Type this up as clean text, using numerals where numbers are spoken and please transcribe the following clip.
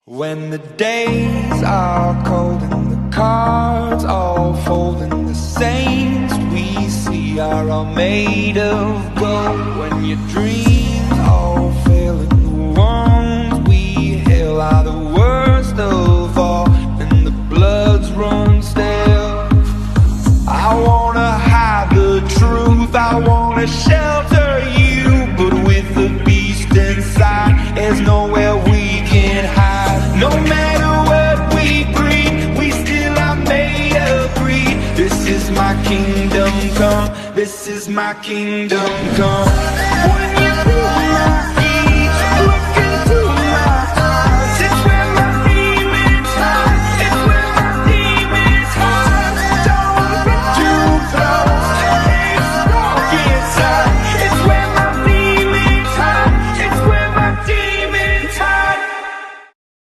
When the days are cold and the cards all fold and the saints we see are all made of gold, when your dreams all fail and the ones we hail are the worst of all and the bloods run stale, I wanna hide the truth, I wanna shelter you, but with the beast inside, there's nowhere we can hide. No matter what we breed, we still are made of greed. This is my kingdom come, this is my kingdom come. When you